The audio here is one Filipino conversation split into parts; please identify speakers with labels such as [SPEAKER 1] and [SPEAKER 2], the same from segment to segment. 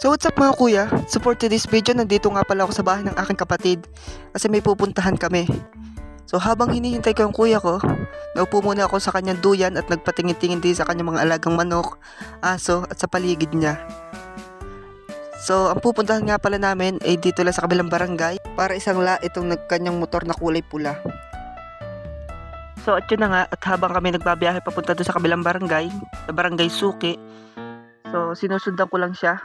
[SPEAKER 1] So what's up mga kuya? So for today's video, nandito nga pala ako sa bahay ng aking kapatid kasi may pupuntahan kami. So habang hinihintay ko yung kuya ko, naupo muna ako sa kanyang duyan at nagpatingin-tingin din sa kanyang mga alagang manok, aso at sa paligid niya. So ang pupuntahan nga pala namin ay dito lang sa kabilang barangay para isangla itong kanyang motor na kulay pula. So at yun na nga, at habang kami nagbabiyahe papunta doon sa kabilang barangay, sa barangay Suki, so sinusundan ko lang siya.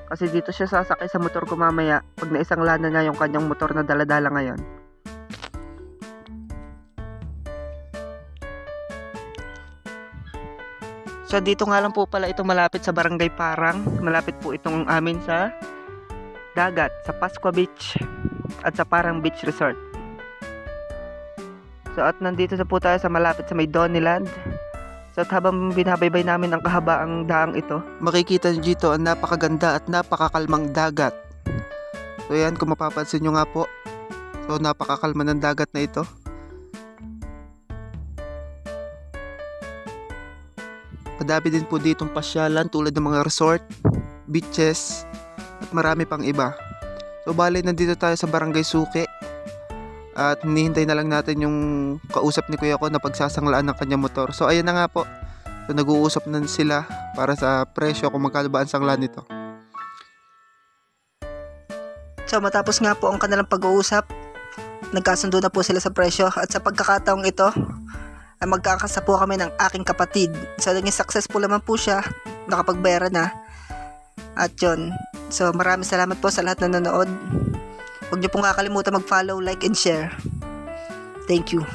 [SPEAKER 1] Kasi dito siya sasakay sa motor ko mamaya pag naisangla na yung kanyang motor na daladala ngayon. So dito nga lang po pala itong malapit sa Barangay Parang. Malapit po itong amin sa dagat, sa Pascua Beach at sa Parang Beach Resort. So at nandito na po tayo sa malapit sa may Doniland. So at habang binabaybay namin ang kahabaang daang ito, makikita nyo dito ang napakaganda at napakakalmang dagat. So yan, kung mapapansin nyo nga po, so napakakalma ng dagat na ito. Madami din po ditong pasyalan tulad ng mga resort, beaches, at marami pang iba. So bali, nandito tayo sa Barangay Suki. At hinihintay na lang natin yung kausap ni kuya ko na pagsasanglaan ng kanyang motor. So ayan na nga po. So nag-uusap na sila para sa presyo kung magkano ba ang sangla nito. So matapos nga po ang kanilang pag-uusap, nagkasundo na po sila sa presyo. At sa pagkakataong ito, ay magkakasa po kami ng aking kapatid. So naging successful naman po siya. Nakapagbayaran na. At yun. So maraming salamat po sa lahat na nanonood. Huwag niyo pong kakalimutan mag-follow, like, and share. Thank you.